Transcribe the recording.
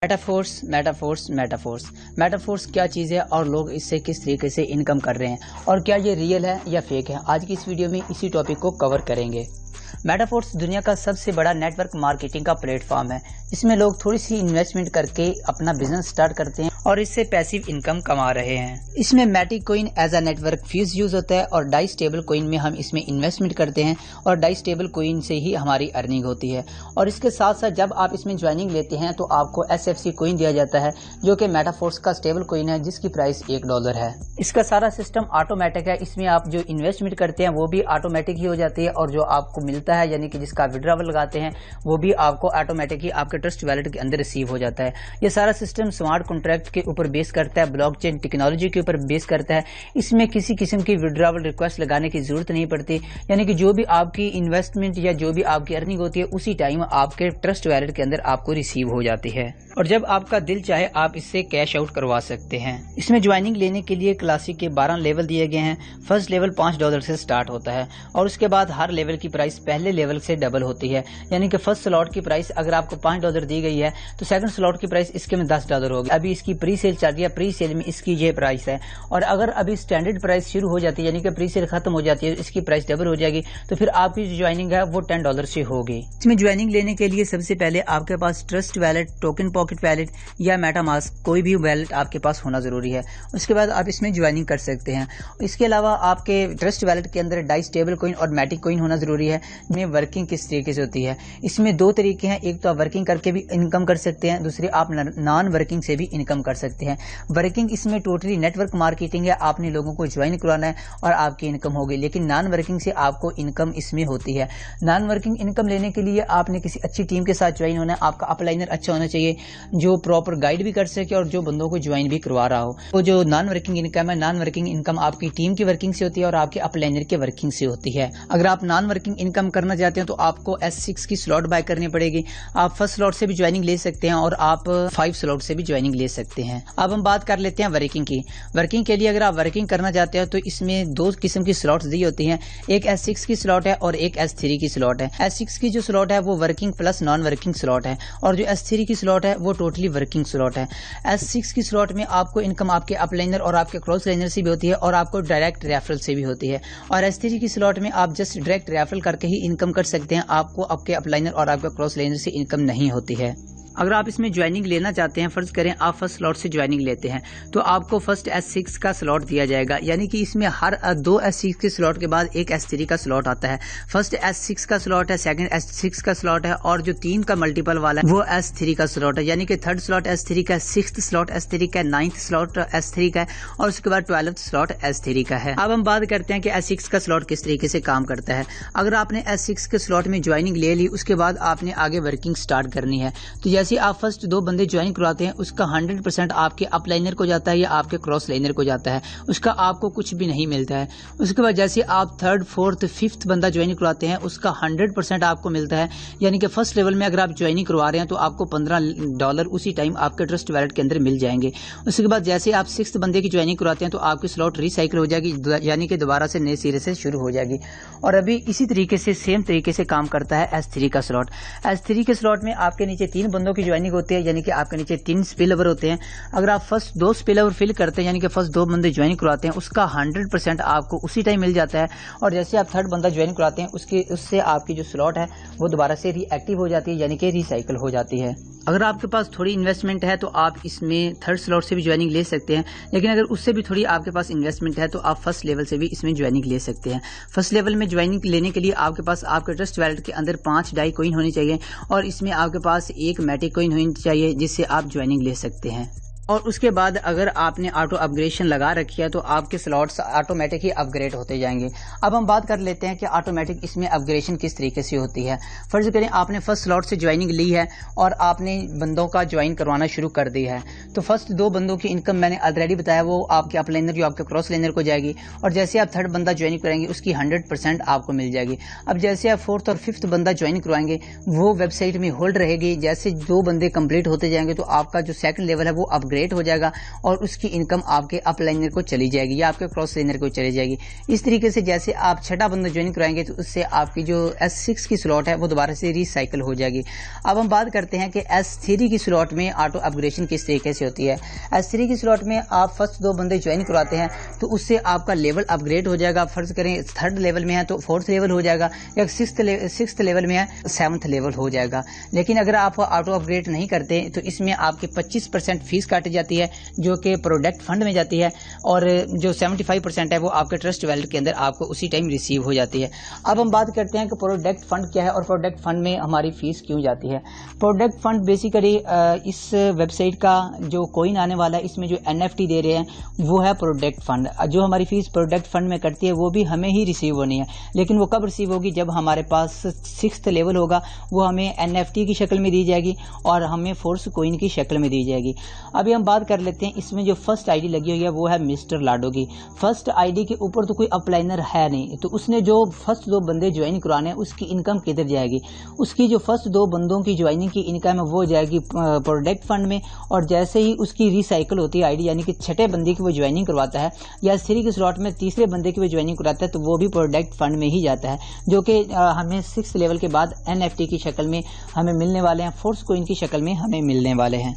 Metaphors क्या चीज़ है और लोग इससे किस तरीके से इनकम कर रहे हैं और क्या ये रियल है या फेक है, आज की इस वीडियो में इसी टॉपिक को कवर करेंगे। मेटाफोर्स दुनिया का सबसे बड़ा नेटवर्क मार्केटिंग का प्लेटफॉर्म है। इसमें लोग थोड़ी सी इन्वेस्टमेंट करके अपना बिजनेस स्टार्ट करते हैं और इससे पैसिव इनकम कमा रहे हैं। इसमें Matic coin as a network fees use होता है और डाई स्टेबल कॉइन में हम इसमें इन्वेस्टमेंट करते हैं और डाई स्टेबल कॉइन से ही हमारी अर्निंग होती है। और इसके साथ साथ जब आप इसमें ज्वाइनिंग लेते हैं तो आपको SFC कॉइन दिया जाता है जो कि मेटाफोर्स का स्टेबल कॉइन है जिसकी प्राइस $1 है। इसका सारा सिस्टम ऑटोमेटिक है। इसमें आप जो इन्वेस्टमेंट करते हैं वो भी ऑटोमेटिक ही हो जाती है और जो आपको मिलता है यानी कि जिसका विड्रॉवल लगाते हैं वो भी आपको ऑटोमेटिक ही आपके ट्रस्ट वैलेट के अंदर रिसीव हो जाता है। ये सारा सिस्टम स्मार्ट कॉन्ट्रैक्ट के ऊपर बेस करता है, ब्लॉकचेन टेक्नोलॉजी के ऊपर बेस करता है। इसमें किसी किस्म की विड्रॉवल रिक्वेस्ट लगाने की जरूरत नहीं पड़ती, यानी कि जो भी आपकी इन्वेस्टमेंट या जो भी आपकी अर्निंग होती है उसी टाइम आपके ट्रस्ट वैलेट के अंदर आपको रिसीव हो जाती है और जब आपका दिल चाहे आप इससे कैश आउट करवा सकते हैं। इसमें ज्वाइनिंग लेने के लिए क्लासिक के 12 लेवल दिए गए हैं। फर्स्ट लेवल $5 से स्टार्ट होता है और उसके बाद हर लेवल की प्राइस पहले लेवल से डबल होती है, यानी कि फर्स्ट स्लॉट की प्राइस अगर आपको $5 दी गई है तो सेकंड स्लॉट की प्राइस इसके में $10 होगी। अभी इसकी प्री सेल चल रही है, प्री सेल में इसकी ये प्राइस है और अगर अभी स्टैंडर्ड प्राइस शुरू हो जाती है यानी कि प्री सेल खत्म हो जाती है इसकी प्राइस डबल हो जाएगी तो फिर आपकी जो ज्वाइनिंग है वो $10 से होगी। इसमें ज्वाइनिंग लेने के लिए सबसे पहले आपके पास trust wallet, token pocket wallet या मेटामास्क कोई भी वैलेट आपके पास होना जरूरी है। उसके बाद आप इसमें ज्वाइनिंग कर सकते हैं। इसके अलावा आपके ट्रस्ट वैलेट के अंदर डाई स्टेबल कॉइन और मैटिक कॉइन होना जरूरी है। इसमें वर्किंग किस तरीके से होती है, इसमें दो तरीके हैं, एक तो आप वर्किंग करके भी इनकम कर सकते हैं, दूसरे आप नॉन वर्किंग से भी इनकम कर सकते हैं। वर्किंग इसमें टोटली नेटवर्क मार्केटिंग है, आपने लोगों को ज्वाइन करवाना है और आपकी इनकम होगी, लेकिन नॉन वर्किंग से आपको इनकम इसमें होती है। नॉन वर्किंग इनकम लेने के लिए आपने किसी अच्छी टीम के साथ ज्वाइन होना है, आपका अपलाइनर अच्छा होना चाहिए जो प्रॉपर गाइड भी कर सके और जो बंदों को ज्वाइन भी करवा रहा हो। तो जो नॉन वर्किंग इनकम है, नॉन वर्किंग इनकम आपकी टीम की वर्किंग से होती है और आपके अपलाइनर के वर्किंग से होती है। अगर आप नॉन वर्किंग इनकम करना चाहते हैं तो आपको S6 की स्लॉट बाय करनी पड़ेगी। आप फर्स्ट स्लॉट से भी ज्वाइनिंग ले सकते हैं और आप 5 स्लॉट से भी ज्वाइनिंग ले सकते हैं। अब हम बात कर लेते हैं वर्किंग की। वर्किंग के लिए अगर आप वर्किंग करना चाहते हैं तो इसमें दो किस्म की स्लॉट्स दी होती हैं, एक S6 की स्लॉट है और एक S3 की स्लॉट है। S6 की जो स्लॉट है वो working plus non working slot है और जो S3 की स्लॉट है वो टोटली वर्किंग स्लॉट है। S6 की स्लॉट में आपको इनकम आपके अपलाइनर और आपके क्रॉस लाइनर से भी होती है और आपको डायरेक्ट रेफरल से भी होती है और S3 की स्लॉट में आप जस्ट डायरेक्ट रेफरल करके ही इनकम कर सकते हैं, आपको आपके अपलाइनर और आपके क्रॉस लाइनर से इनकम नहीं होती है। अगर आप इसमें ज्वाइनिंग लेना चाहते हैं, फर्ज करें आप फर्स्ट स्लॉट से ज्वाइनिंग लेते हैं तो आपको फर्स्ट S6 का स्लॉट दिया जाएगा, यानी कि इसमें हर 2 S6 के स्लॉट के बाद एक S3 का स्लॉट आता है। फर्स्ट S6 का स्लॉट है, सेकंड S6 का स्लॉट है और जो 3 का मल्टीपल वाला है वो S3 का स्लॉट है, यानी कि थर्ड स्लॉट S3 का, सिक्स्थ स्लॉट S3 का, 9th स्लॉट S3 का है और उसके बाद 12th स्लॉट S3 का है। अब हम बात करते हैं कि S6 का स्लॉट किस तरीके से काम करता है। अगर आपने S6 के स्लॉट में ज्वाइनिंग ले ली उसके बाद आपने आगे वर्किंग स्टार्ट करनी है तो जैसे आप फर्स्ट 2 बंदे ज्वाइन करवाते हैं उसका 100% आपके अपलाइनर को जाता है या आपके क्रॉस लाइनर को जाता है, उसका आपको कुछ भी नहीं मिलता है। उसके बाद जैसे आप 3rd, 4th, 5th बंदा ज्वाइन करवाते हैं उसका 100% आपको मिलता है, यानी कि फर्स्ट लेवल में अगर आप ज्वाइनिंग करवा रहे हैं तो आपको $15 उसी टाइम आपके ट्रस्ट वैलेट के अंदर मिल जाएंगे। उसके बाद जैसे आप 6th बंदे की ज्वाइनिंग करवाते हैं तो आपकी स्लॉट रिसाइकिल हो जाएगी, यानी कि दोबारा से नए सिरे से शुरू हो जाएगी। और अभी इसी तरीके से सेम तरीके से काम करता है S3 का स्लॉट। S3 के स्लॉट में आपके नीचे 3 बंदों की ज्वाइनिंग होती है, यानी कि आपके नीचे 3 स्पिल ओवर होते हैं। अगर आप फर्स्ट 2 स्पिल ओवर फिल करते हैं यानी कि फर्स्ट 2 बंदे ज्वाइन करवाते हैं उसका 100% आपको उसी टाइम मिल जाता है और जैसे आप 3rd बंदा ज्वाइन कराते हैं उससे आपकी जो स्लॉट है वो दोबारा से रीएक्टिव हो जाती है, यानी कि रिसाइकिल हो जाती है। अगर आपके पास थोड़ी इन्वेस्टमेंट है तो आप इसमें 3rd स्लॉट से भी ज्वाइनिंग ले सकते हैं, लेकिन अगर उससे भी थोड़ी आपके पास इन्वेस्टमेंट है तो आप फर्स्ट लेवल से भी इसमें ज्वाइनिंग ले सकते हैं। फर्स्ट लेवल में ज्वाइनिंग लेने के लिए आपके पास आपके ट्रस्ट वैलेट के अंदर 5 डाई कॉइन होनी चाहिए और इसमें आपके पास एक मैटिक कॉइन होनी चाहिए जिससे आप ज्वाइनिंग ले सकते हैं। और उसके बाद अगर आपने ऑटो अपग्रेडेशन लगा रखी है तो आपके स्लॉट्स ऑटोमेटिक ही अपग्रेड होते जाएंगे। अब हम बात कर लेते हैं कि ऑटोमेटिक इसमें अपग्रेडेशन किस तरीके से होती है। फर्ज करें आपने फर्स्ट स्लॉट से ज्वाइनिंग ली है और आपने बंदों का ज्वाइन करवाना शुरू कर दिया है तो फर्स्ट 2 बंदों की इनकम मैंने ऑलरेडी बताया वो आपके अपलाइनर जो आपके क्रॉस लाइनर को जाएगी और जैसे आप 3rd बंदा ज्वाइन कराएंगे उसकी 100% आपको मिल जाएगी। अब जैसे आप 4th और 5th बंदा ज्वाइन करवाएंगे वो वेबसाइट में होल्ड रहेगी, जैसे 2 बंदे कंप्लीट होते जाएंगे तो आपका जो सेकंड लेवल है वो अपग्रेड کریٹ ہو جائے گا اور اس کی انکم آپ کے اپ لائنر کو چلی جائے گی یا آپ کے کراس لائنر کو چلی جائے گی. اس طریقے سے جیسے آپ چھٹا بندہ جوائن کرائیں گے تو اس سے آپ کی جو S6 کی سلاٹ ہے وہ دوبارہ سے ریسائیکل ہو جائے گی. اب ہم بات کرتے ہیں کہ S3 کی سلاٹ میں آٹو اپگریشن کس طریقے سے ہوتی ہے. S3 کی سلاٹ میں آپ فرسٹ 2 بندے جوائن کرواتے ہیں تو اس سے آپ کا لیول اپ گریڈ ہو جائے گا. فرض کریں 3rd لیول میں ہے تو 4th لیول ہو جائے گا, یا 6th لیول میں ہے 7th لیول ہو جائے گا. لیکن اگر آپ آٹو اپ گریڈ نہیں کرتے تو اس میں آپ کی 25% فیس کاٹی جاتی ہے جو کہ پروڈکٹ فنڈ میں جاتی ہے, اور جو 75% ہے وہ آپ کے ٹرسٹ ویلٹ کے اندر آپ کو اسی ٹائم ریسیو ہو جاتی ہے. اب ہم بات کرتے ہیں کہ پروڈکٹ فنڈ کیا ہے اور پروڈکٹ فنڈ میں ہماری فیس کیوں جاتی ہے. پروڈکٹ فنڈ بیسیکلی اس ویب سائٹ کا جو کوئن آنے والا ہے اس میں جو NFT دے رہے ہیں وہ ہے پروڈکٹ فنڈ. جو ہماری فیس پروڈکٹ فنڈ میں کٹتی ہے وہ بھی ہمیں ہی ریسیو ہونی ہے, لیکن وہ کب ریسیو ہوگی؟ جب ہمارے پاس 6th لیول ہوگا, وہ ہمیں NFT کی شکل میں دی جائے گی اور ہمیں فورس کوئن کی شکل میں دی جائے گی. ابھی ہم بات کر لیتے ہیں اس میں جو فرسٹ آئی ڈی لگی ہوئی ہے وہ ہے مسٹر لاڈو کی. فرسٹ آئی ڈی کے اوپر تو کوئی اپ لائنر ہے نہیں, تو اس نے جو فرسٹ 2 بندے جوائن کرانے ہیں اس کی انکم کدھر جائے گی؟ اس کی جو فرسٹ 2 بندوں کی جوائننگ کی انکم ہے وہ جائے گی پروڈکٹ فنڈ میں, اور جیسے ہی اس کی ریسائیکل ہوتی ہے آئی ڈی, یعنی کہ چھٹے بندے کی وہ جوائننگ کرواتا ہے یا 3 کی سلاٹ میں تیسرے بندے کی وہ جوائننگ کراتا ہے تو وہ بھی پروڈکٹ فنڈ میں ہی جاتا ہے, جو کہ ہمیں 6th لیول کے بعد NFT کی شکل میں ہمیں ملنے والے ہیں, فورس کوئن کی شکل میں ہمیں ملنے والے ہیں.